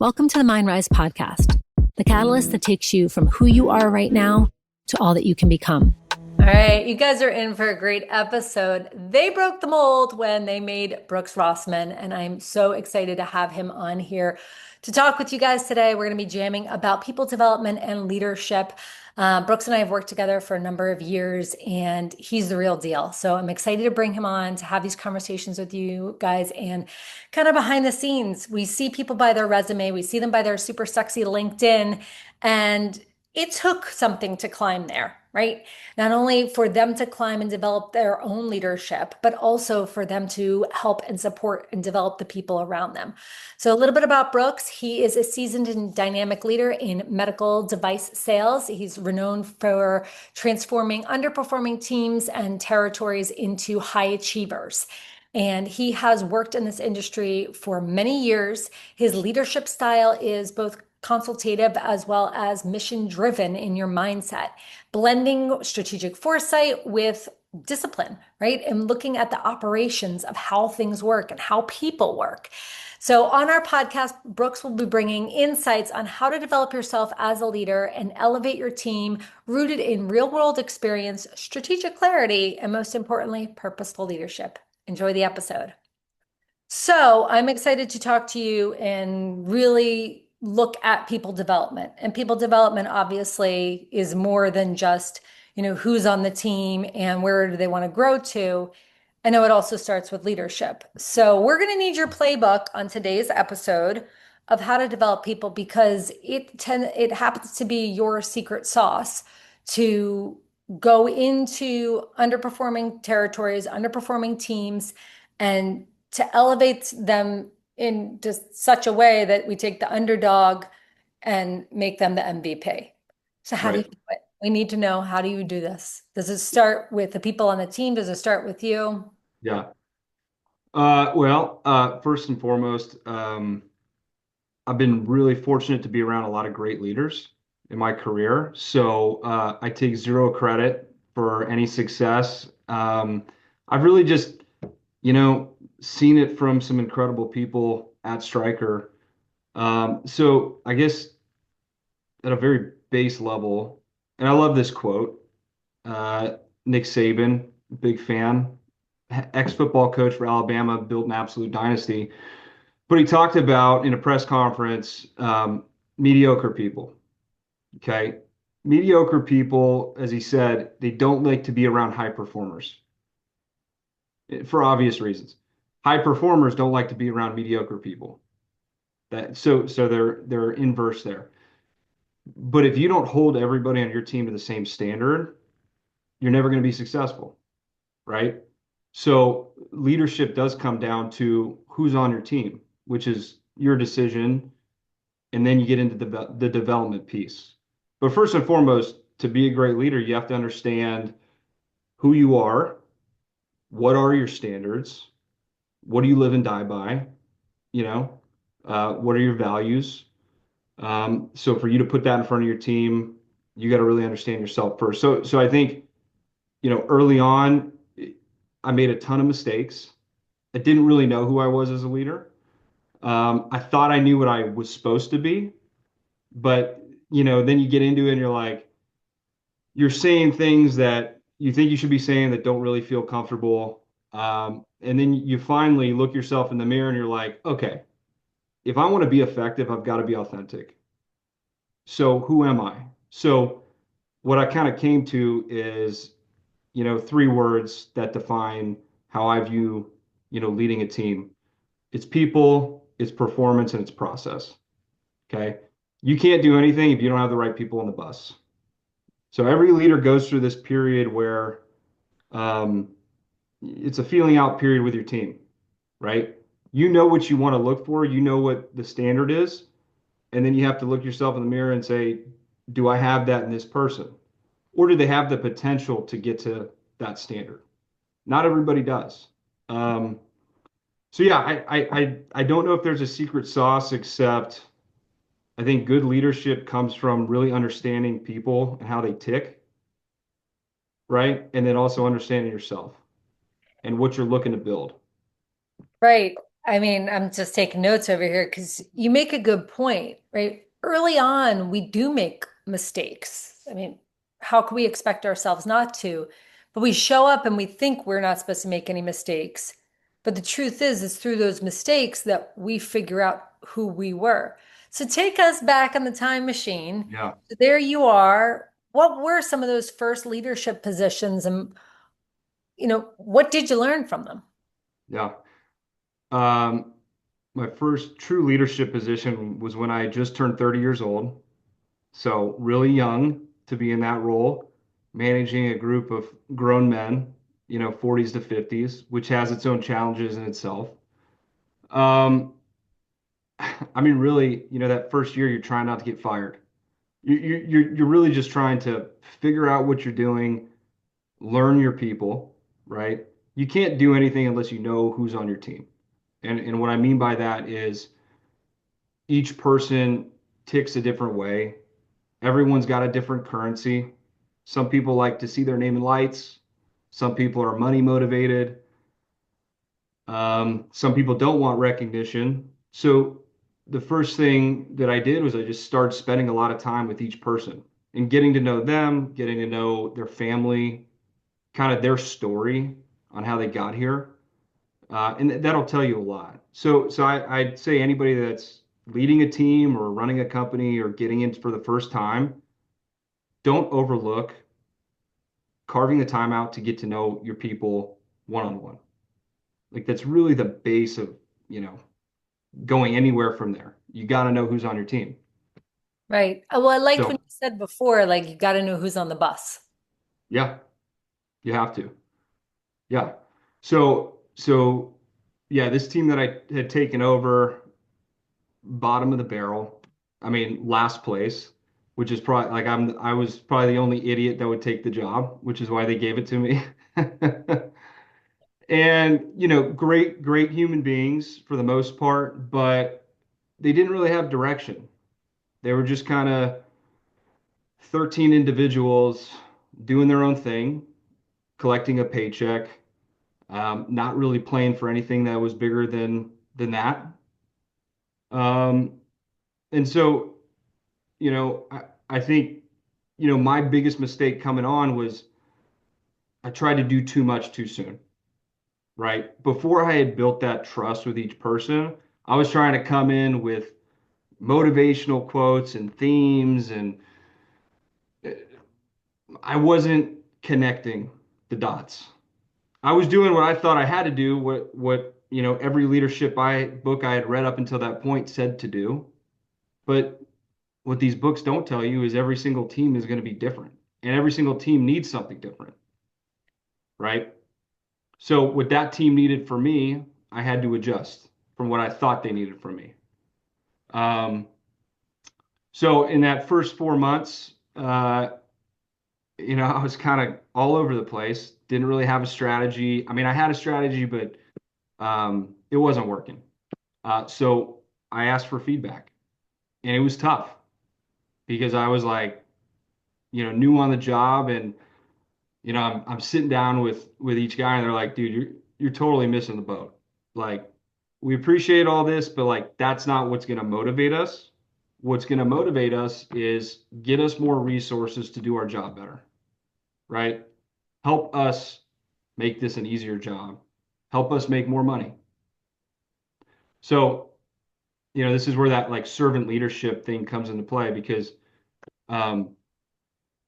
Welcome to the Mindrise Podcast, the catalyst that takes you from who you are right now to all that you can become. All right, you guys are in for a great episode. They broke the mold when they made Brooks Rossman, and I'm so excited to have him on here to talk with you guys today. We're going to be jamming about people development and leadership. Brooks and I have worked together for a number of years, and he's the real deal. So I'm excited to bring him on to have these conversations with you guys. And kind of behind the scenes, we see people by their resume, we see them by their super sexy LinkedIn, and it took something to climb there, right? Not only for them to climb and develop their own leadership, but also for them to help and support and develop the people around them. So a little bit about Brooks. He is a seasoned and dynamic leader in medical device sales. He's renowned for transforming underperforming teams and territories into high achievers. And he has worked in this industry for many years. His leadership style is both consultative as well as mission driven in your mindset, blending strategic foresight with discipline, right? And looking at the operations of how things work and how people work. So on our podcast, Brooks will be bringing insights on how to develop yourself as a leader and elevate your team rooted in real world experience, strategic clarity, and most importantly, purposeful leadership. Enjoy the episode. So I'm excited to talk to you and really look at people development. And people development obviously is more than just, who's on the team and where do they want to grow to. I know it also starts with leadership. So we're going to need your playbook on today's episode of how to develop people, because it happens to be your secret sauce to go into underperforming territories, underperforming teams, and to elevate them in just such a way that we take the underdog and make them the MVP. So how do you do it? We need to know, how do you do this? Does it start with the people on the team? Does it start with you? Yeah. First and foremost, I've been really fortunate to be around a lot of great leaders in my career. So I take zero credit for any success. I've really just, seen it from some incredible people at Stryker. So I guess at a very base level, and I love this quote, Nick Saban, big fan, ex-football coach for Alabama, built an absolute dynasty. But he talked about in a press conference, mediocre people. Okay. Mediocre people, as he said, they don't like to be around high performers for obvious reasons. High performers don't like to be around mediocre people. So they're inverse there. But if you don't hold everybody on your team to the same standard, you're never going to be successful, right? So leadership does come down to who's on your team, which is your decision, and then you get into the development piece. But first and foremost, to be a great leader, you have to understand who you are, what are your standards, what do you live and die by, what are your values. So for you to put that in front of your team, you got to really understand yourself first. So I think, early on, I made a ton of mistakes. I didn't really know who I was as a leader. I thought I knew what I was supposed to be, but then you get into it and you're saying things that you think you should be saying that don't really feel comfortable. And then you finally look yourself in the mirror and you're like, okay, if I want to be effective, I've got to be authentic. So who am I? So what I kind of came to is, three words that define how I view, leading a team. It's people, it's performance, and it's process. Okay. You can't do anything if you don't have the right people on the bus. So every leader goes through this period where it's a feeling out period with your team, right? You know what you want to look for, you know what the standard is, and then you have to look yourself in the mirror and say, do I have that in this person? Or do they have the potential to get to that standard? Not everybody does. So yeah, I don't know if there's a secret sauce, except I think good leadership comes from really understanding people and how they tick, right? And then also understanding yourself and what you're looking to build. Right. I mean, I'm just taking notes over here because you make a good point, right? Early on, we do make mistakes. I mean, how can we expect ourselves not to? But we show up and we think we're not supposed to make any mistakes. But the truth is, it's through those mistakes that we figure out who we were. So take us back in the time machine. Yeah, There you are. What were some of those first leadership positions and, what did you learn from them? yeah. Um, my first true leadership position was when I just turned 30 years old. So really young to be in that role, managing a group of grown men, 40s to 50s, which has its own challenges in itself. Um, I mean, really, that first year you're trying not to get fired. You're really just trying to figure out what you're doing, learn your people, right? You can't do anything unless you know who's on your team. And what I mean by that is each person ticks a different way. Everyone's got a different currency. Some people like to see their name in lights. Some people are money motivated. Some people don't want recognition. So the first thing that I did was I just started spending a lot of time with each person and getting to know them, getting to know their family, kind of their story on how they got here. And that'll tell you a lot. I'd say anybody that's leading a team or running a company or getting in for the first time, don't overlook carving the time out to get to know your people one on one. Like that's really the base of, you know, going anywhere from there. You got to know who's on your team. Right. Well, I liked when So, you said before, like you got to know who's on the bus. yeah, you have to. Yeah. So yeah, this team that I had taken over, bottom of the barrel. I mean, last place, which is probably like I was probably the only idiot that would take the job, which is why they gave it to me. And, great human beings for the most part, but they didn't really have direction. They were just kind of 13 individuals doing their own thing, collecting a paycheck, not really playing for anything that was bigger than that. Um, and so, I think, my biggest mistake coming on was I tried to do too much too soon, right? Before I had built that trust with each person, I was trying to come in with motivational quotes and themes, and I wasn't connecting the dots. I was doing what I thought I had to do, what every leadership book I had read up until that point said to do. But what these books don't tell you is every single team is going to be different, and every single team needs something different, right? So what that team needed for me, I had to adjust from what I thought they needed from me. Um, so in that first 4 months, I was kind of all over the place. Didn't really have a strategy. I mean, I had a strategy, but it wasn't working. So I asked for feedback, and it was tough because I was like, new on the job, and I'm sitting down with each guy, and they're like, dude, you're totally missing the boat. Like, we appreciate all this, but like that's not what's going to motivate us. What's going to motivate us is get us more resources to do our job better, right? Help us make this an easier job. Help us make more money. So, this is where that like servant leadership thing comes into play because um,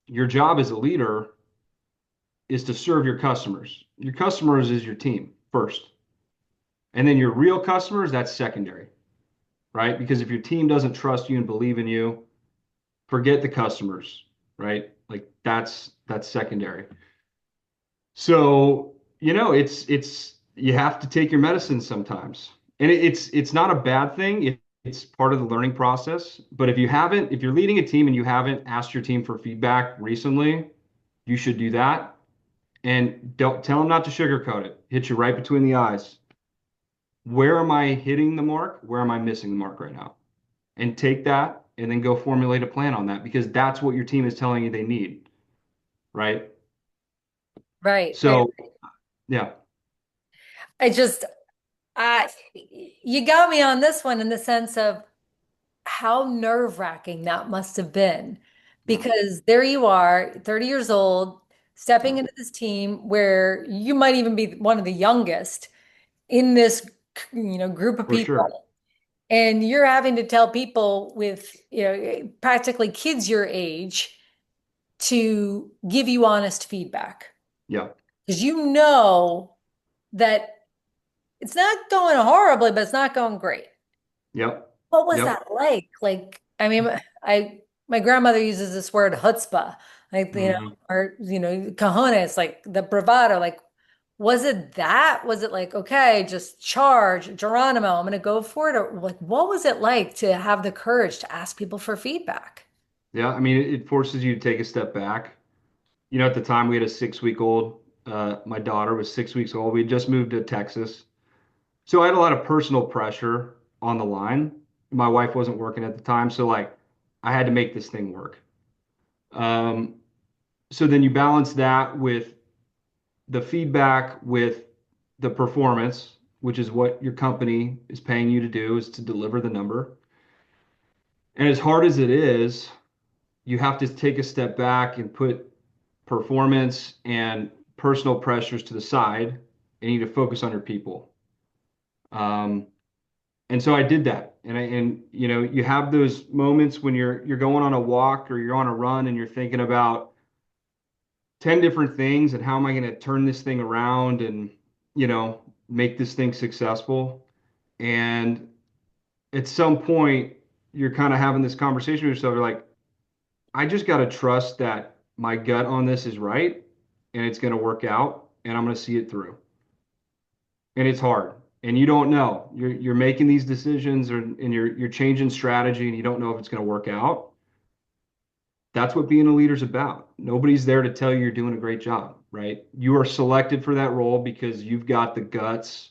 your job as a leader is to serve your customers. Your customers is your team first. And then your real customers, that's secondary, right? Because if your team doesn't trust you and believe in you, forget the customers, right? Like that's secondary. So, it's you have to take your medicine sometimes. And it's not a bad thing. It's part of the learning process. But if you're leading a team and you haven't asked your team for feedback recently, you should do that. And don't tell them not to sugarcoat it. Hit you right between the eyes. Where am I hitting the mark? Where am I missing the mark right now? And take that and then go formulate a plan on that because that's what your team is telling you they need, right? Right, right. So, yeah, I just You got me on this one in the sense of how nerve-wracking that must have been Yeah, because there you are, 30 years old, stepping yeah, into this team where you might even be one of the youngest in this, group of for sure. people. And you're having to tell people with, practically kids your age to give you honest feedback Yeah, because you know that it's not going horribly, but it's not going great. yep, What was yep. that like? Like, I mean, my grandmother uses this word chutzpah, like, Hmm. or, cojones, like the bravado. Like, was it that? Was it like, okay, just charge, Geronimo, I'm gonna go for it? Or like, what was it like to have the courage to ask people for feedback? Yeah, I mean, it forces you to take a step back. At the time we had a 6 week old. My daughter was 6 weeks old. We had just moved to Texas. So I had a lot of personal pressure on the line. My wife wasn't working at the time. So, like, I had to make this thing work. Um, so then you balance that with the feedback with the performance, which is what your company is paying you to do, is to deliver the number. And as hard as it is, you have to take a step back and put performance and personal pressures to the side and you need to focus on your people. Um, and so I did that. And you have those moments when you're going on a walk or you're on a run and you're thinking about 10 different things and how am I going to turn this thing around and make this thing successful. And at some point you're kind of having this conversation with yourself. You're like, I just got to trust that my gut on this is right and it's going to work out and I'm going to see it through. And it's hard. And you don't know. You're making these decisions and you're changing strategy and you don't know if it's going to work out. That's what being a leader is about. Nobody's there to tell you you're doing a great job, right? You are selected for that role because you've got the guts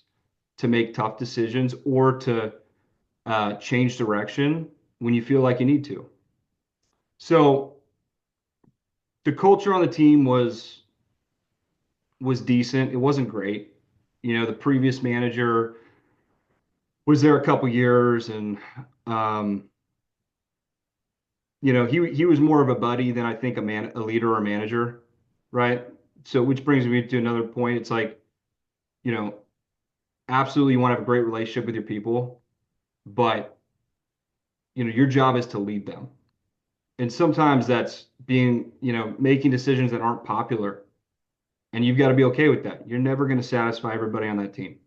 to make tough decisions or to change direction when you feel like you need to. So the culture on the team was decent. It wasn't great. The previous manager was there a couple years, and um, he was more of a buddy than I think a leader or a manager, right? So which brings me to another point. It's like, you know, absolutely you want to have a great relationship with your people, but your job is to lead them. And sometimes that's being, making decisions that aren't popular. And you've got to be okay with that. You're never going to satisfy everybody on that team.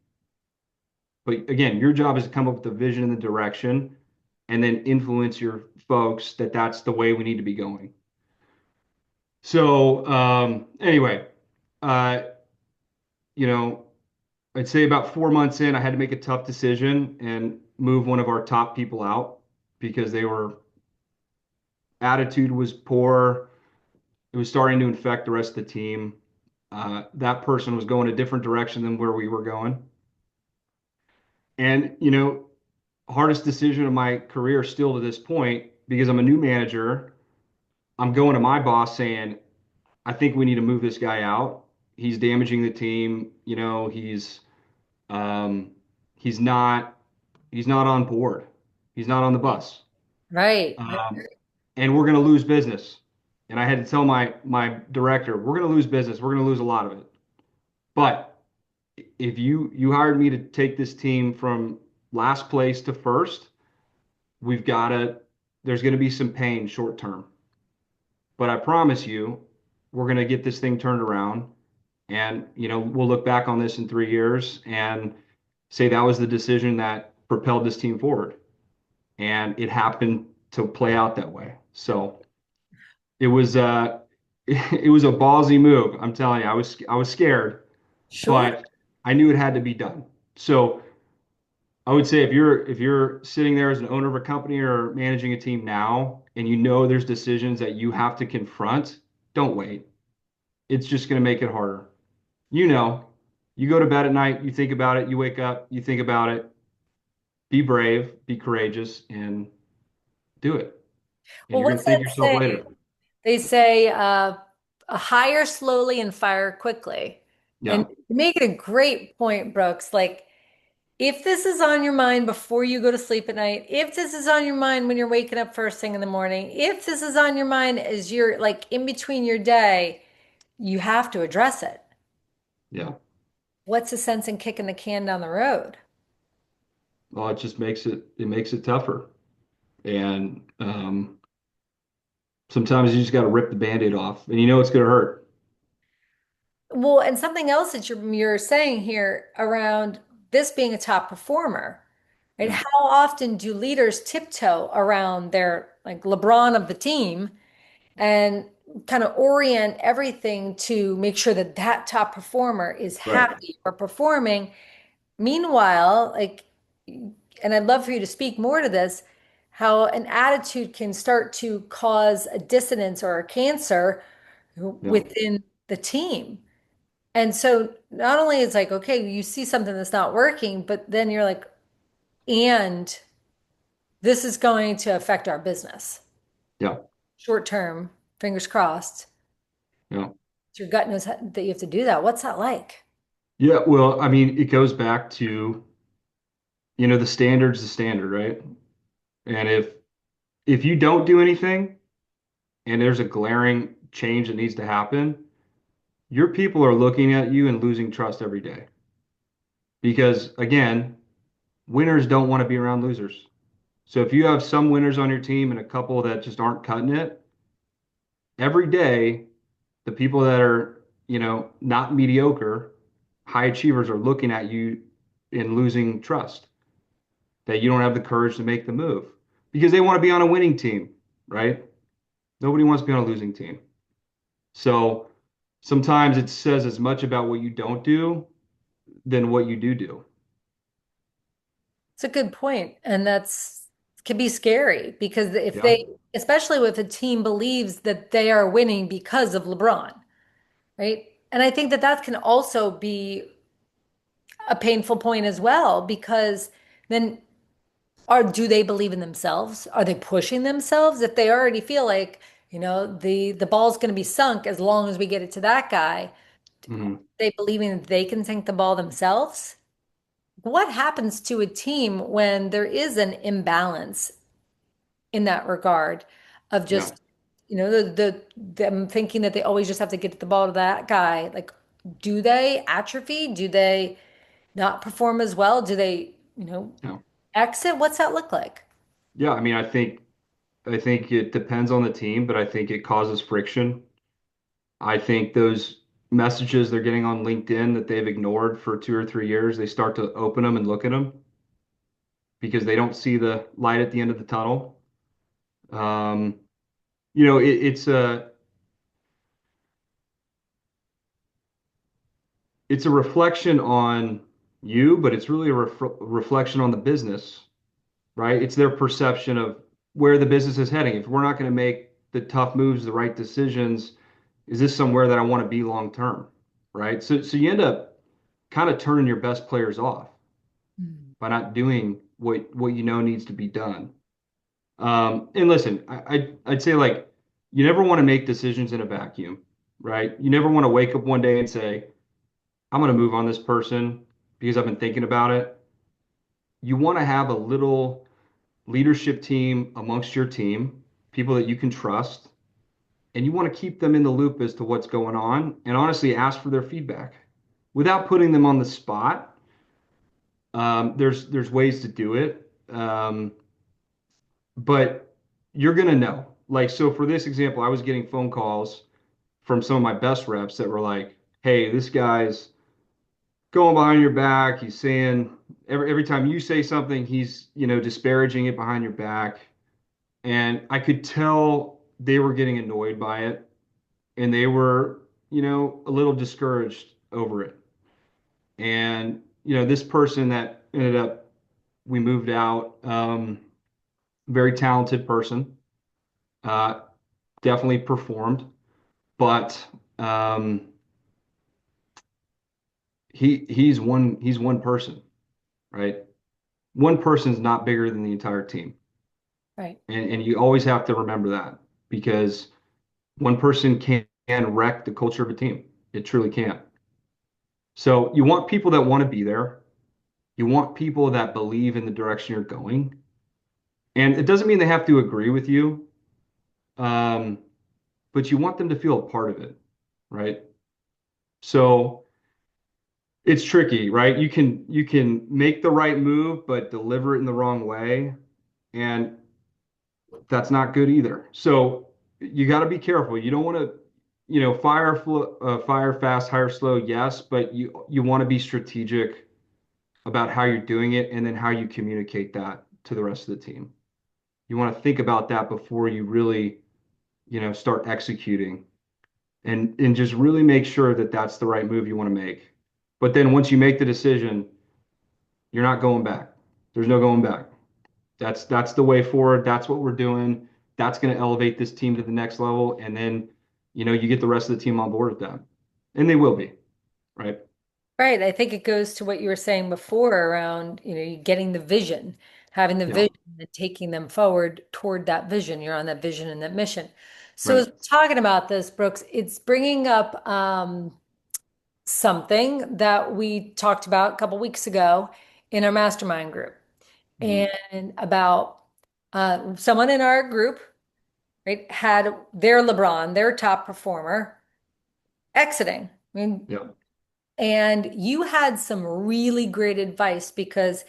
But again, your job is to come up with the vision and the direction and then influence your folks that that's the way we need to be going. So, anyway, uh, you know, I'd say about 4 months in, I had to make a tough decision and move one of our top people out because they were attitude was poor. It was starting to infect the rest of the team. That person was going a different direction than where we were going. And, hardest decision of my career still to this point, because I'm a new manager, I'm going to my boss saying, I think we need to move this guy out. He's damaging the team. Um, he's not he's not on board. He's not on the bus. Right. And we're going to lose business. And I had to tell my director, we're going to lose business. We're going to lose a lot of it. But if you hired me to take this team from last place to first, we've got to there's going to be some pain short term. But I promise you, we're going to get this thing turned around. And, we'll look back on this in 3 years and say that was the decision that propelled this team forward. And it happened to play out that way. So it was it was a ballsy move. I'm telling you, I was scared, Sure. but I knew it had to be done. So I would say if you're sitting there as an owner of a company or managing a team now and you know there's decisions that you have to confront, don't wait. It's just going to make it harder. You know, you go to bed at night, you think about it, you wake up, you think about it. Be brave, be courageous, and do it. And Well, you're going what's to thank that yourself say? later. They say hire slowly and fire quickly. And Yeah. you make it a great point, Brooks. Like if this is on your mind before you go to sleep at night, if this is on your mind when you're waking up first thing in the morning, if this is on your mind as you're like in between your day, you have to address it. Yeah. What's the sense in kicking the can down the road? Well, it just makes it tougher. And sometimes you just got to rip the Band-Aid off, and you know it's going to hurt. Well, and something else that you're saying here around this being a top performer, right? Yeah. How often do leaders tiptoe around their like LeBron of the team and kind of orient everything to make sure that that top performer is Right. happy or performing? Meanwhile, like, and I'd love for you to speak more to this, how an attitude can start to cause a dissonance or a cancer Yeah. within the team. And so not only is like, okay, you see something that's not working, but then you're like, and this is going to affect our business. Yeah. Short term, fingers crossed. Yeah. Your gut knows that you have to do that. What's that like? Yeah. Well, I mean, it goes back to, the standard's the standard, right? And if you don't do anything and there's a glaring change that needs to happen, your people are looking at you and losing trust every day. Because again, winners don't want to be around losers. So if you have some winners on your team and a couple that just aren't cutting it, every day, the people that are, not mediocre, high achievers are looking at you and losing trust that you don't have the courage to make the move because they want to be on a winning team, right? Nobody wants to be on a losing team. So sometimes it says as much about what you don't do than what you do do. It's a good point. And that's can be scary because if Yeah. they, especially if a team believes that they are winning because of LeBron, right? And I think that that can also be a painful point as well because then do they believe in themselves? Are they pushing themselves? If they already feel like, the ball's going to be sunk as long as we get it to that guy, Hmm. they believing that they can sink the ball themselves? What happens to a team when there is an imbalance in that regard of Yeah. just, them thinking that they always just have to get the ball to that guy? Like, do they atrophy? Do they not perform as well? Do they, Yeah. exit? What's that look like? Yeah. I mean, I think it depends on the team, but I think it causes friction. I think those messages they're getting on LinkedIn that they've ignored for 2 or 3 years, they start to open them and look at them because they don't see the light at the end of the tunnel. Um, it's a reflection on you, but it's really a reflection on the business, right? It's their perception of where the business is heading. If we're not going to make the tough moves, the right decisions, is this somewhere that I want to be long term, right? So you end up kind of turning your best players off Hmm. by not doing what you know needs to be done. And listen, I'd say like you never want to make decisions in a vacuum, right? You never want to wake up one day and say, I'm going to move on this person because I've been thinking about it. You want to have a little leadership team amongst your team, people that you can trust, and you want to keep them in the loop as to what's going on and honestly ask for their feedback without putting them on the spot. There's ways to do it, but you're gonna know. Like so, for this example, I was getting phone calls from some of my best reps that were like, "Hey, this guy's going behind your back. He's saying every time you say something, he's disparaging it behind your back." And I could tell they were getting annoyed by it, and they were a little discouraged over it. And this person that ended up we moved out. Very talented person, uh, definitely performed, but um, he's one person, right? One person's not bigger than the entire team, Right. and you always have to remember that because one person can wreck the culture of a team. It truly can. So you want people that want to be there. You want people that believe in the direction you're going. And it doesn't mean they have to agree with you, um, but you want them to feel a part of it, right? So it's tricky, right? You can make the right move, but deliver it in the wrong way, and that's not good either. So you got to be careful. You don't want to, fire fast, hire slow, yes, but you want to be strategic about how you're doing it and then how you communicate that to the rest of the team. You want to think about that before you really, start executing and just really make sure that that's the right move you want to make. But then once you make the decision, you're not going back. There's no going back. That's the way forward. That's what we're doing. That's going to elevate this team to the next level. And then, you get the rest of the team on board with that. And they will be, right? Right. I think it goes to what you were saying before around, you getting the vision, having the Yeah, vision and taking them forward toward that vision. You're on that vision and that mission. So right. as we're talking about this, Brooks, it's bringing up something that we talked about a couple weeks ago in our mastermind group, Mhm. and about someone in our group, right, had their LeBron, their top performer, exiting. I mean, Yeah, and you had some really great advice because,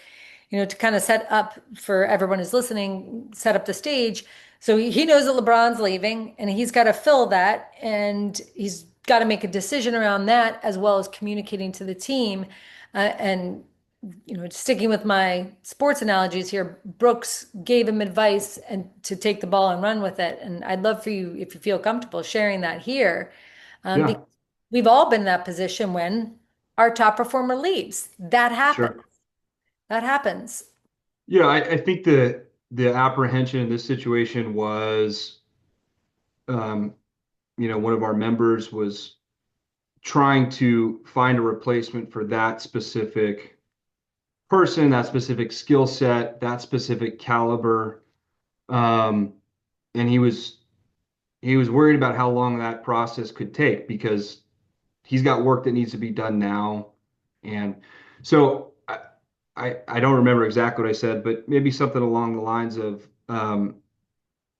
to kind of set up for everyone who's listening, set up the stage. So he knows that LeBron's leaving and he's got to fill that, and he's got to make a decision around that as well as communicating to the team. And sticking with my sports analogies here, Brooks gave him advice and to take the ball and run with it. And I'd love for you, if you feel comfortable, sharing that here, because yeah, we've all been in that position when our top performer leaves. That happens. sure. That happens. Yeah, I think the apprehension in this situation was, um, one of our members was trying to find a replacement for that specific person, that specific skill set, that specific caliber. Um, and he was worried about how long that process could take because he's got work that needs to be done now. And so I don't remember exactly what I said, but maybe something along the lines of,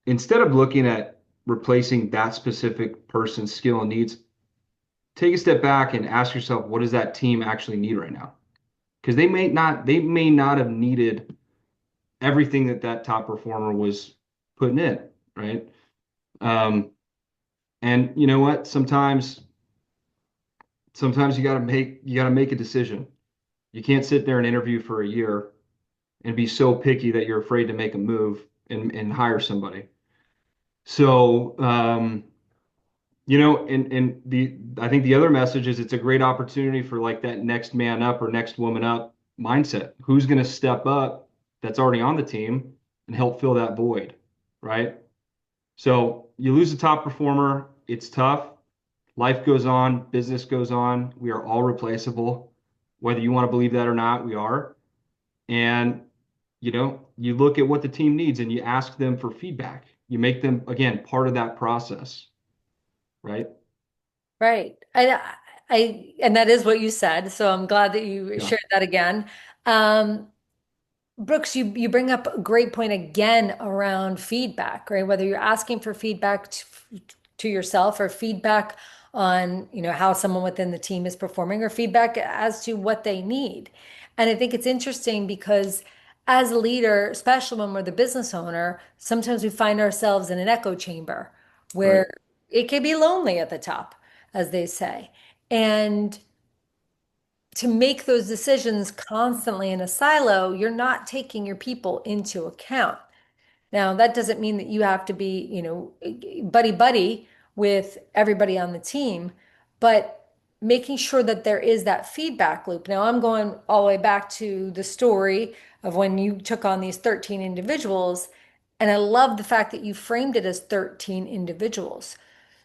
instead of looking at replacing that specific person's skill and needs, take a step back and ask yourself, what does that team actually need right now? Because they may not have needed everything that top performer was putting in, right? Um, and you know what? Sometimes you got to make a decision. You can't sit there and interview for a year and be so picky that you're afraid to make a move and hire somebody. So, and I think the other message is it's a great opportunity for like that next man up or next woman up mindset. Who's going to step up that's already on the team and help fill that void, right? So you lose a top performer, it's tough. Life goes on, business goes on. We are all replaceable. Whether you want to believe that or not, we are. And you look at what the team needs and you ask them for feedback. You make them again part of that process, right? Right. And that is what you said. So I'm glad that you Yeah, shared that again. Um, Brooks, you bring up a great point again around feedback, right? Whether you're asking for feedback to yourself or feedback on, how someone within the team is performing or feedback as to what they need. And I think it's interesting because as a leader, especially when we're the business owner, sometimes we find ourselves in an echo chamber right. where it can be lonely at the top, as they say. And to make those decisions constantly in a silo, you're not taking your people into account. Now, that doesn't mean that you have to be, buddy buddy with everybody on the team, but making sure that there is that feedback loop. Now, I'm going all the way back to the story of when you took on these 13 individuals, and I love the fact that you framed it as 13 individuals.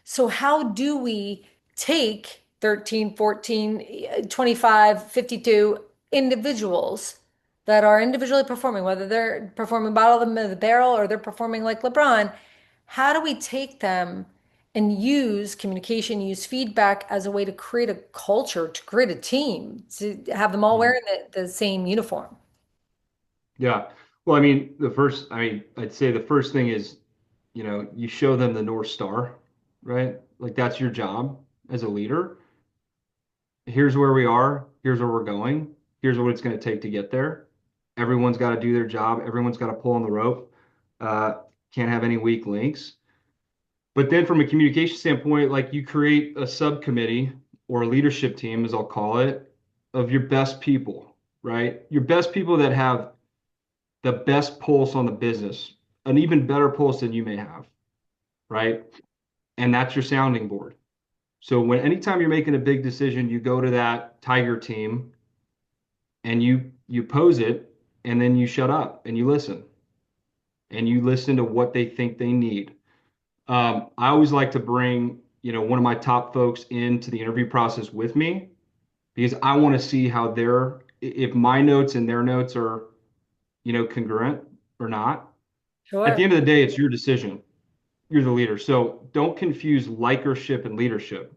So how do we take 13, 14, 25, 52 individuals that are individually performing, whether they're performing bottom of the barrel or they're performing like LeBron? How do we take them and use communication, use feedback as a way to create a culture, to create a team, to have them all Mhm. wearing the same uniform. Yeah. Well, I mean, I'd say the first thing is, you show them the North Star, right? Like that's your job as a leader. Here's where we are. Here's where we're going. Here's what it's going to take to get there. Everyone's got to do their job. Everyone's got to pull on the rope. Uh, can't have any weak links. But then from a communication standpoint, like you create a subcommittee or a leadership team, as I'll call it, of your best people, right? Your best people that have the best pulse on the business, an even better pulse than you may have, right? And that's your sounding board. So anytime you're making a big decision, you go to that tiger team and you pose it, and then you shut up and you listen to what they think they need. I always like to bring, one of my top folks into the interview process with me because I want to see how if my notes and their notes are, congruent or not. At the Sure. end of the day, it's your decision. You're the leader. So don't confuse likership and leadership,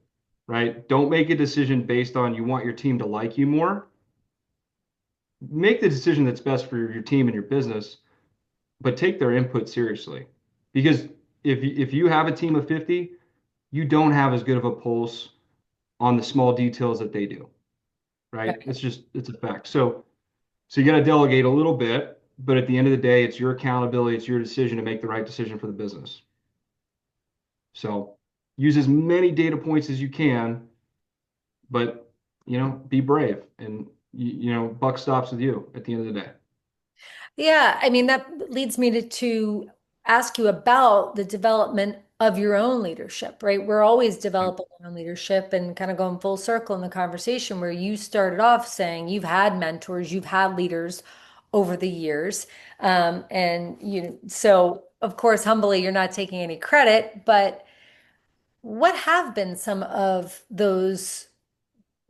right? Don't make a decision based on you want your team to like you more. Make the decision that's best for your team and your business, but take their input seriously. Because if you have a team of 50, you don't have as good of a pulse on the small details that they do, right? Right. It's a fact. So you got to delegate a little bit, but at the end of the day, it's your accountability, it's your decision to make the right decision for the business. So use as many data points as you can, but be brave and buck stops with you at the end of the day. Yeah, I mean, that leads me to ask you about the development of your own leadership, right? We're always developing our own leadership and kind of going full circle in the conversation where you started off saying you've had mentors, you've had leaders over the years. And so of course, humbly, you're not taking any credit, but what have been some of those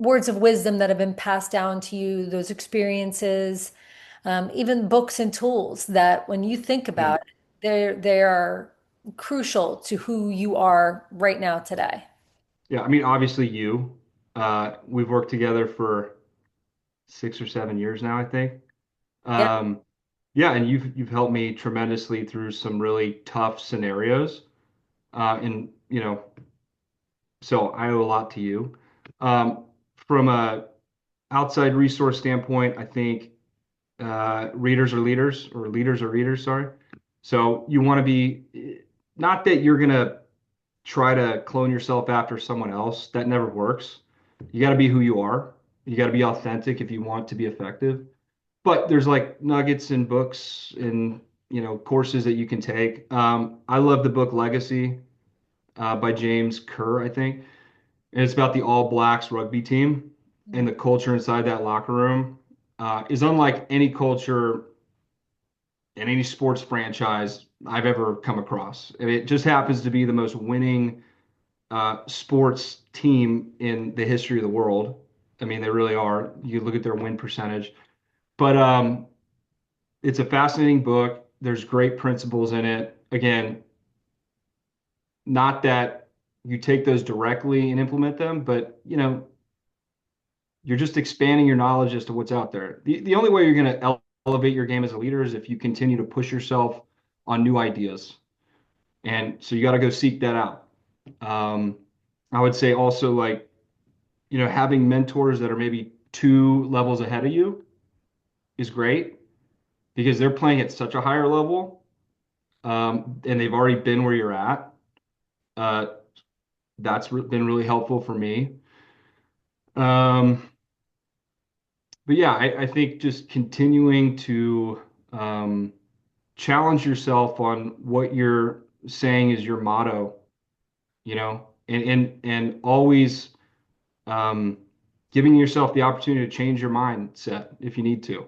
words of wisdom that have been passed down to you, those experiences, even books and tools that when you think Yeah. about it, they are crucial to who you are right now today. Yeah. I mean, obviously we've worked together for 6 or 7 years now, I think. Yeah. Um, yeah, and you've helped me tremendously through some really tough scenarios. And so I owe a lot to you. From a outside resource standpoint, I think readers are leaders, or leaders are readers, sorry. So you want to be, not that you're gonna try to clone yourself after someone else. That never works. You got to be who you are. You got to be authentic if you want to be effective. But there's like nuggets in books and courses that you can take. I love the book Legacy by James Kerr, I think, and it's about the All Blacks rugby team and the culture inside that locker room is unlike any culture in any sports franchise I've ever come across. And it just happens to be the most winning sports team in the history of the world. I mean, they really are. You look at their win percentage, but it's a fascinating book. There's great principles in it. Again, not that you take those directly and implement them, but you're just expanding your knowledge as to what's out there. The only way you're going to elevate your game as a leader is if you continue to push yourself on new ideas. And so you got to go seek that out. Um, I would say also like, having mentors that are maybe 2 levels ahead of you is great because they're playing at such a higher level, and they've already been where you're at. Uh, been really helpful for me. Um, but yeah, I think just continuing to challenge yourself on what you're saying is your motto, and always um, giving yourself the opportunity to change your mindset if you need to.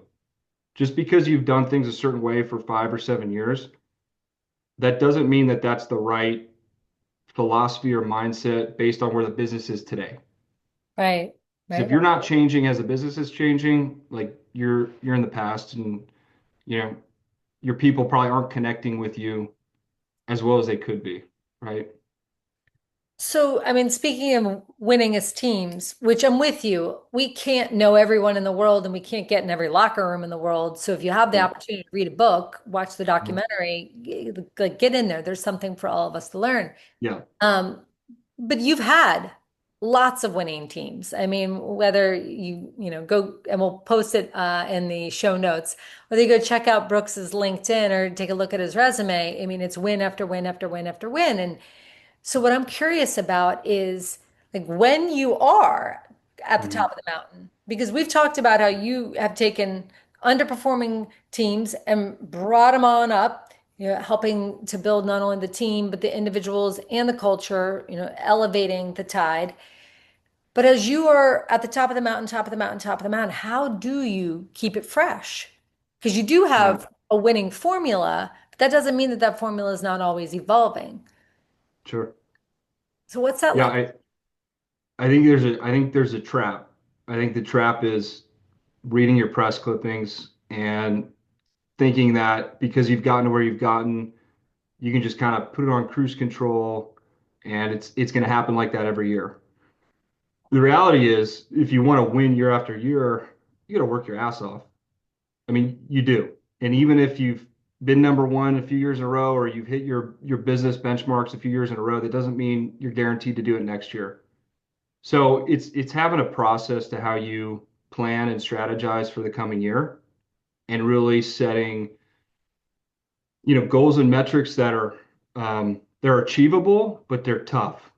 Just because you've done things a certain way for 5 or 7 years, that doesn't mean that that's the right philosophy or mindset based on where the business is today. Right. Because if Right. you're not changing as the business is changing, like you're in the past, and you know your people probably aren't connecting with you as well as they could be, right? So, I mean, speaking of winning as teams, which I'm with you, we can't know everyone in the world and we can't get in every locker room in the world. So, if you have the Yeah. opportunity to read a book, watch the Mhm. documentary, like get in there. There's something for all of us to learn. Yeah. Um, but you've had lots of winning teams. I mean, whether go and we'll post it in the show notes, whether you go check out Brooks's LinkedIn or take a look at his resume. I mean, it's win after win after win after win. And so what I'm curious about is like when you are at the Mhm. top of the mountain, because we've talked about how you have taken underperforming teams and brought them on up, helping to build not only the team, but the individuals and the culture, elevating the tide. But as you are at the top of the mountain, top of the mountain, top of the mountain, how do you keep it fresh? Because you do Yeah. have a winning formula, but that doesn't mean that that formula is not always evolving. Sure. So what's that Yeah. like? I think there's a trap. I think the trap is reading your press clippings and thinking that because you've gotten to where you've gotten, you can just kind of put it on cruise control and it's going to happen like that every year. The reality is, if you want to win year after year, you got to work your ass off. I mean, you do. And even if you've been number one a few years in a row or you've hit your business benchmarks a few years in a row, that doesn't mean you're guaranteed to do it next year. So it's having a process to how you plan and strategize for the coming year and really setting, goals and metrics that are they're achievable, but they're tough,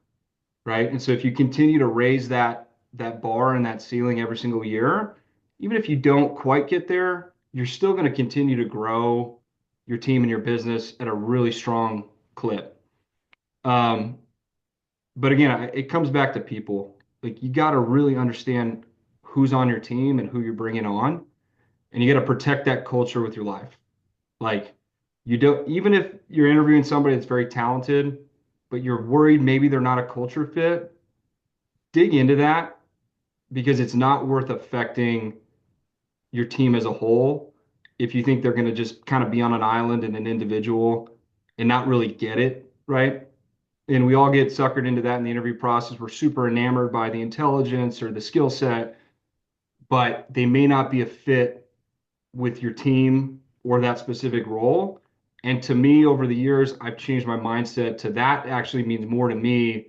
right? And so if you continue to raise that bar and that ceiling every single year, even if you don't quite get there, you're still going to continue to grow your team and your business at a really strong clip. Um, but again, it comes back to people. Like you got to really understand who's on your team and who you're bringing on, and you got to protect that culture with your life. Like you don't, even if you're interviewing somebody that's very talented, but you're worried maybe they're not a culture fit, dig into that because it's not worth affecting your team as a whole if you think they're going to just kind of be on an island and an individual and not really get it, right? And we all get suckered into that in the interview process. We're super enamored by the intelligence or the skill set, but they may not be a fit with your team or that specific role. And to me, over the years, I've changed my mindset to that actually means more to me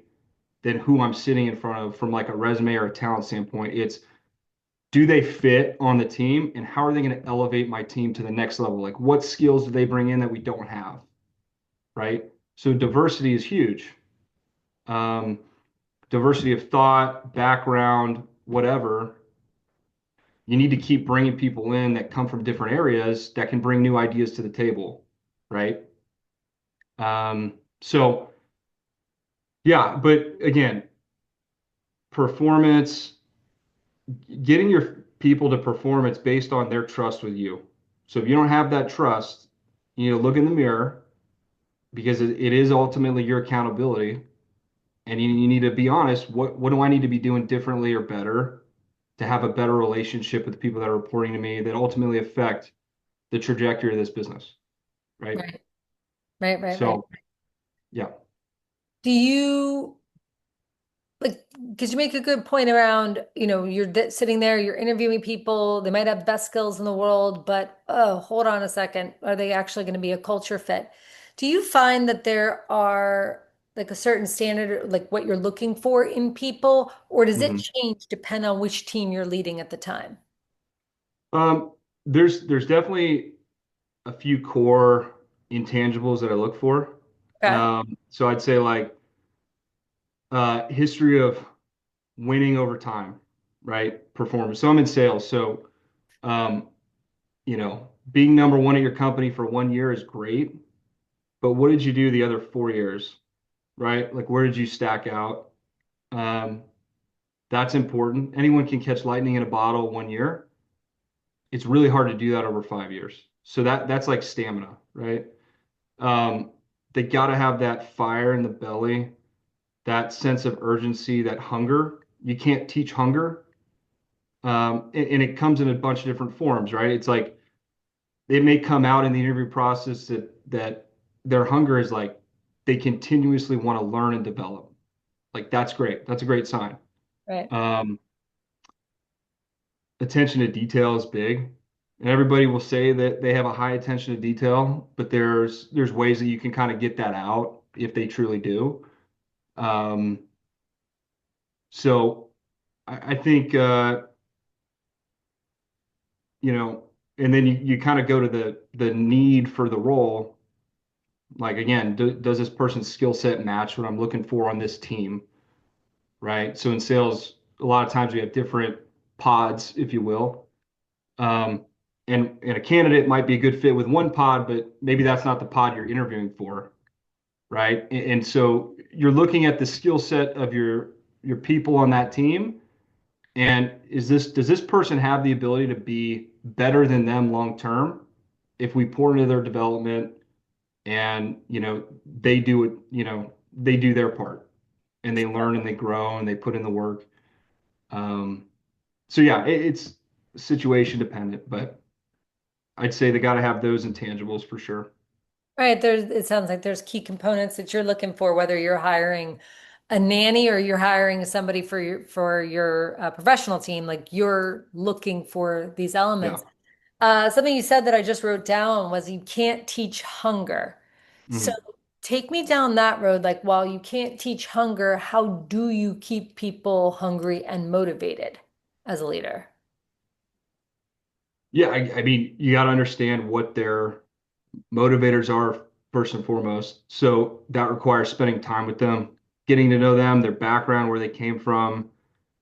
than who I'm sitting in front of from like a resume or a talent standpoint. It's do they fit on the team and how are they going to elevate my team to the next level? Like what skills do they bring in that we don't have, right? So diversity is huge. Um, Diversity of thought, background, whatever. You need to keep bringing people in that come from different areas that can bring new ideas to the table, right? So yeah, but again, performance, getting your people to perform, it's based on their trust with you. So if you don't have that trust, you need to look in the mirror because it is ultimately your accountability. And you need to be honest, what do I need to be doing differently or better to have a better relationship with the people that are reporting to me that ultimately affect the trajectory of this business, right? Right, right, right, right. So yeah. Do you like, because you make a good point around, you're sitting there, you're interviewing people, they might have the best skills in the world, but oh, hold on a second, are they actually going to be a culture fit? Do you find that there are like a certain standard, like what you're looking for in people, or does it Mhm. change depending on which team you're leading at the time? Um, there's definitely a few core intangibles that I look for. Okay. So I'd say like history of winning over time, right? Performance. So I'm in sales, so um, being number one at your company for 1 year is great, but what did you do the other 4 years, right? Like where did you stack out? Um, that's important. Anyone can catch lightning in a bottle 1 year. It's really hard to do that over 5 years. So that's like stamina, right? Um, they got to have that fire in the belly, that sense of urgency, that hunger. You can't teach hunger. And it comes in a bunch of different forms, right? It's like it may come out in the interview process that their hunger is like they continuously want to learn and develop. Like that's great. That's a great sign. Right. Um, Attention to detail is big. And everybody will say that they have a high attention to detail, but there's ways that you can kind of get that out if they truly do. Um, so I think you know, and then you kind of go to the need for the role. Like again, does this person's skill set match what I'm looking for on this team? Right. So in sales, a lot of times we have different pods, if you will. Um, and a candidate might be a good fit with one pod, but maybe that's not the pod you're interviewing for, right? And so you're looking at the skill set of your people on that team, and does this person have the ability to be better than them long term if we pour into their development and they do it, they do their part and they learn and they grow and they put in the work. Um, so yeah, it's situation dependent, but I'd say they got to have those intangibles for sure. Right. It sounds like there's key components that you're looking for, whether you're hiring a nanny or you're hiring somebody for your professional team. Like you're looking for these Yeah. elements. Something you said that I just wrote down was you can't teach hunger. So Mhm. take me down that road. Like, while you can't teach hunger, how do you keep people hungry and motivated as a leader? Yeah, I mean, you got to understand what their motivators are first and foremost. So that requires spending time with them, getting to know them, their background, where they came from.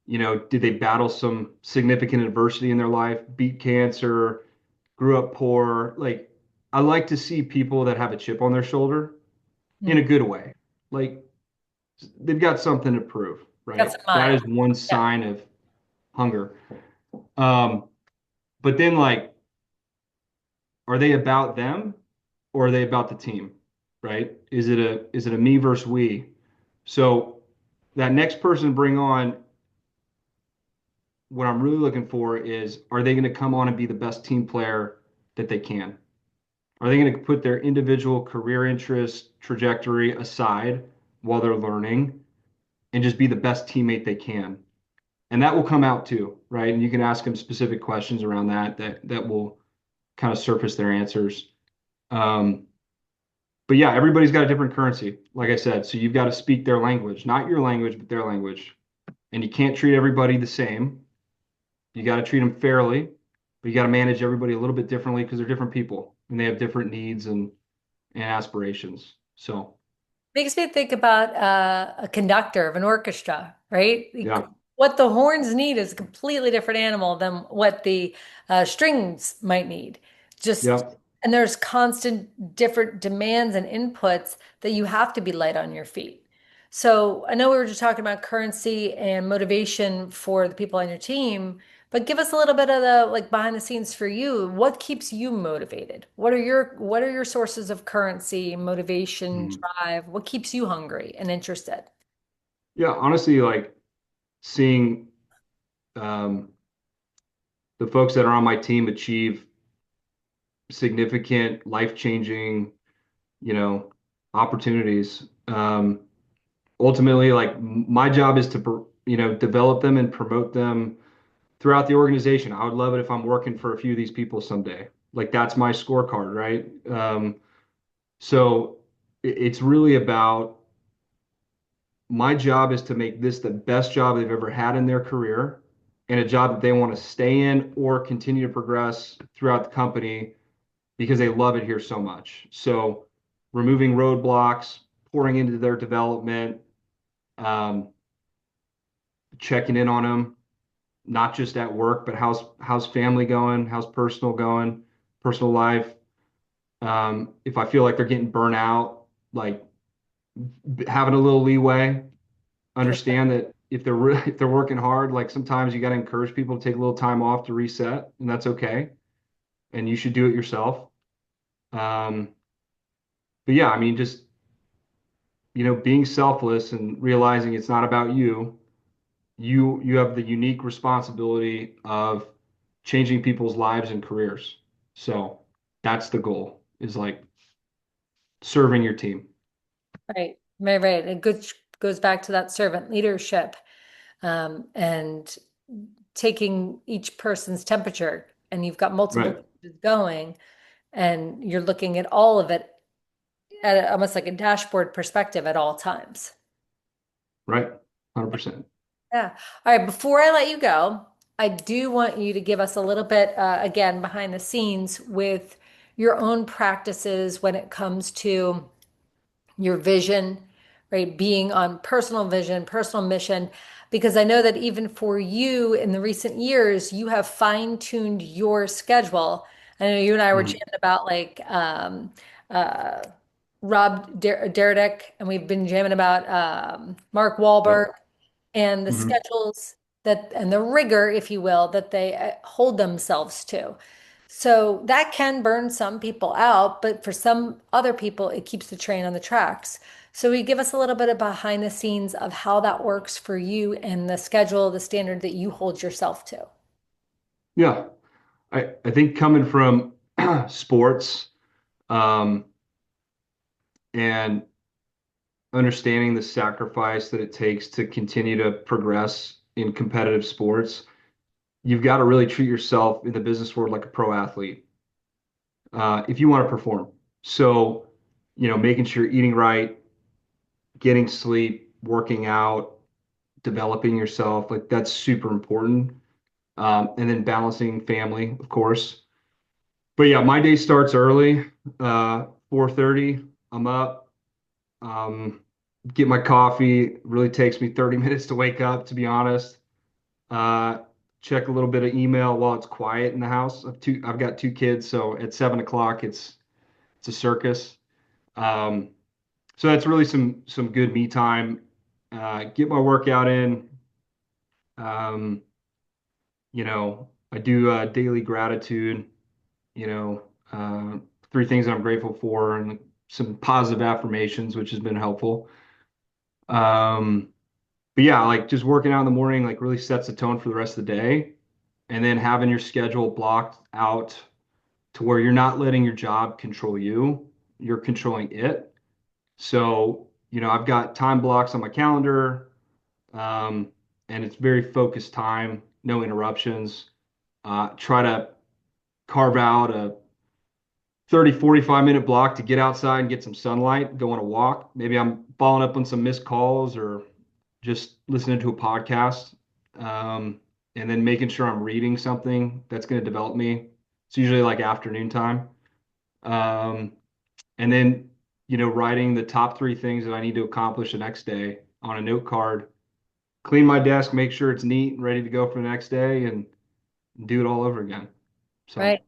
Did they battle some significant adversity in their life, beat cancer, grew up poor? Like, I like to see people that have a chip on their shoulder in a Hmm. good way. Like, they've got something to prove, Got right? some That mile. is one Yeah. sign of hunger. Um, but then, like, are they about them or are they about the team? Right? Is it a me versus we? So that next person to bring on, what I'm really looking for is, are they going to come on and be the best team player that they can? Are they going to put their individual career interest trajectory aside while they're learning and just be the best teammate they can? And that will come out too, right? And you can ask them specific questions around that will kind of surface their answers. Um, but yeah, everybody's got a different currency, like I said. So you've got to speak their language, not your language, but their language. And you can't treat everybody the same. You got to treat them fairly, but you got to manage everybody a little bit differently because they're different people and they have different needs and aspirations. So Makes me think about a conductor of an orchestra, right? yeah, What the horns need is a completely different animal than what the strings might need. Just, yeah, and there's constant different demands and inputs that you have to be light on your feet. So I know we were just talking about currency and motivation for the people on your team, but give us a little bit of the like behind the scenes for you. What keeps you motivated? What are your sources of currency, motivation, mhm. drive? What keeps you hungry and interested? Yeah. Honestly, like seeing um, the folks that are on my team achieve significant, life-changing, you know, opportunities. Ultimately, like my job is to, develop them and promote them throughout the organization. I would love it if I'm working for a few of these people someday. Like that's my scorecard, right? So it's really about, my job is to make this the best job they've ever had in their career and a job that they want to stay in or continue to progress throughout the company because they love it here so much. So removing roadblocks, pouring into their development, um, checking in on them, not just at work, but how's family going, how's personal going, personal life. If I feel like they're getting burnt out, like having a little leeway, understand that if they're working hard, like sometimes you got to encourage people to take a little time off to reset, and that's okay. And you should do it yourself. Um, but yeah, I mean, just being selfless and realizing it's not about you. You have the unique responsibility of changing people's lives and careers. So that's the goal, is like serving your team. Right, right, right. A good goes back to that servant leadership, and taking each person's temperature, and you've got multiple Right. things going, and you're looking at all of it at almost like a dashboard perspective at all times. Right. 100%. Yeah. All right. Before I let you go, I do want you to give us a little bit, again, behind the scenes with your own practices when it comes to your vision, right? Being on personal vision, personal mission, because I know that even for you in the recent years, you have fine-tuned your schedule. I know you and I were Mhm. jamming about like uh, Rob Dyrdek, and we've been jamming about Mark Wahlberg Yep. and the Hmm. schedules that and the rigor, if you will, that they hold themselves to. So that can burn some people out, but for some other people, it keeps the train on the tracks. So we give us a little bit of behind the scenes of how that works for you and the schedule, the standard that you hold yourself to. Yeah. I think coming from sports, um, and understanding the sacrifice that it takes to continue to progress in competitive sports, you've got to really treat yourself in the business world like a pro athlete, if you want to perform. So, making sure you're eating right, getting sleep, working out, developing yourself, like that's super important. And then balancing family, of course. But yeah, my day starts early, 4:30. I'm up, um, get my coffee. It really takes me 30 minutes to wake up, to be honest. Uh, check a little bit of email while it's quiet in the house. I've got two kids, so at 7 o'clock, it's a circus. Um, so that's really some good me time. Get my workout in. Um, I do daily gratitude. You know, three things I'm grateful for, and some positive affirmations, which has been helpful. Um, but yeah, like just working out in the morning, like really sets the tone for the rest of the day. And then having your schedule blocked out to where you're not letting your job control you, you're controlling it. So, I've got time blocks on my calendar, um, and it's very focused time, no interruptions. Try to carve out a 30, 45-minute block to get outside and get some sunlight, go on a walk. Maybe I'm following up on some missed calls or just listening to a podcast, and then making sure I'm reading something that's going to develop me. It's usually like afternoon time. Um, and then, writing the top three things that I need to accomplish the next day on a note card, clean my desk, make sure it's neat and ready to go for the next day, and do it all over again. So, Right.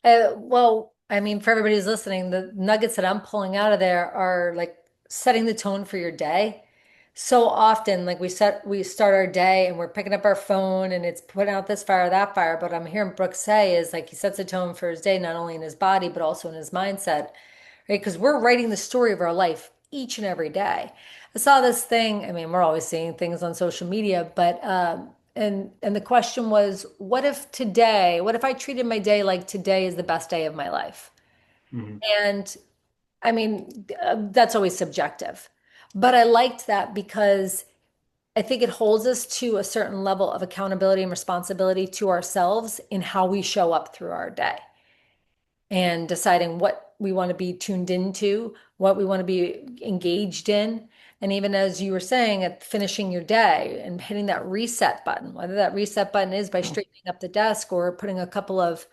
Well, I mean, for everybody who's listening, the nuggets that I'm pulling out of there are like setting the tone for your day. So often, like we start our day and we're picking up our phone and it's putting out this fire, that fire. But I'm hearing Brooks say is like he sets a tone for his day, not only in his body, but also in his mindset, right? Because we're writing the story of our life each and every day. I saw this thing. I mean, we're always seeing things on social media, but and the question was, what if I treated my day like today is the best day of my life? mhm. And I mean, that's always subjective. But I liked that because I think it holds us to a certain level of accountability and responsibility to ourselves in how we show up through our day and deciding what we want to be tuned into, what we want to be engaged in. And even as you were saying, at finishing your day and hitting that reset button, whether that reset button is by straightening up the desk or putting a couple of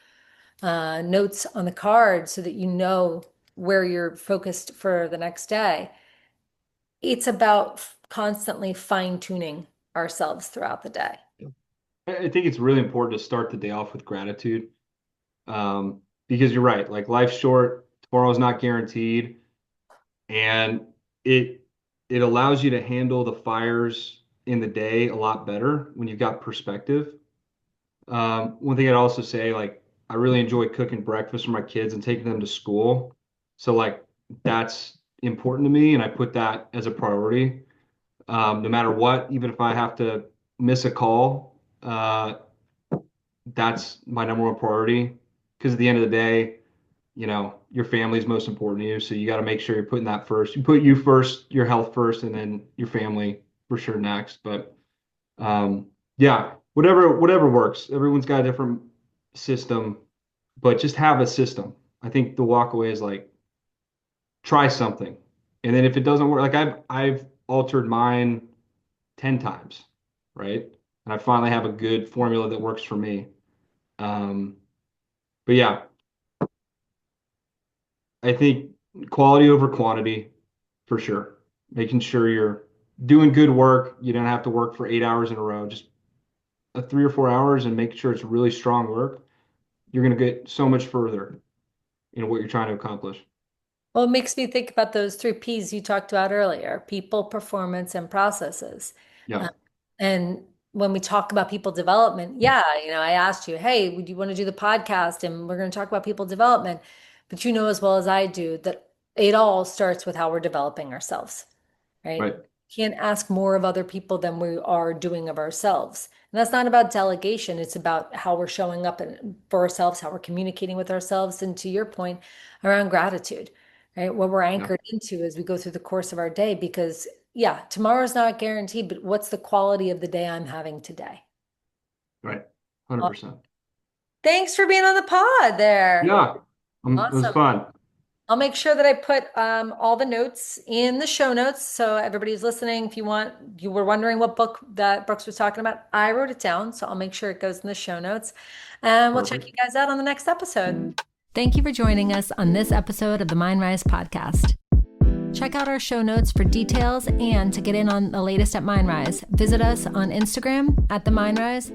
notes on the card so that you know where you're focused for the next day. It's about constantly fine tuning ourselves throughout the day. I think it's really important to start the day off with gratitude, because you're right. Like life's short, tomorrow's not guaranteed, and it it allows you to handle the fires in the day a lot better when you've got perspective. One thing I'd also say, like, I really enjoy cooking breakfast for my kids and taking them to school. So, like, that's important to me, and I put that as a priority. No matter what, even if I have to miss a call, that's my number one priority. Because at the end of the day, your family's most important to you. So you got to make sure you're putting that first. You put you first, your health first, and then your family for sure next. But yeah, whatever works. Everyone's got a different system, but just have a system. I think the walk away is like try something. And then if it doesn't work, like I've altered mine 10 times, right? And I finally have a good formula that works for me. Um, but yeah, I think quality over quantity for sure. Making sure you're doing good work. You don't have to work for 8 hours in a row, just 3 or 4 hours and make sure it's really strong work. You're going to get so much further in what you're trying to accomplish. Well, it makes me think about those three P's you talked about earlier: people, performance, and processes. Uh, Yeah, and when we talk about people development, yeah, I asked you, hey, would you want to do the podcast? And we're going to talk about people development. But you know as well as I do that it all starts with how we're developing ourselves, right? right. Can't ask more of other people than we are doing of ourselves. And that's not about delegation. It's about how we're showing up for ourselves, how we're communicating with ourselves. And to your point around gratitude, right? What we're Yeah, anchored into as we go through the course of our day, because yeah, tomorrow's not guaranteed, but what's the quality of the day I'm having today? right. Well, 100%. thanks for being on the pod there. Yeah, it was Awesome. fun. I'll make sure that I put all the notes in the show notes. So everybody's listening. If you were wondering what book that Brooks was talking about, I wrote it down. So I'll make sure it goes in the show notes. And we'll check Perfect. you guys out on the next episode. Thank you for joining us on this episode of the Mindrise Podcast. Check out our show notes for details and to get in on the latest at Mindrise. Visit us on Instagram at the Mindrise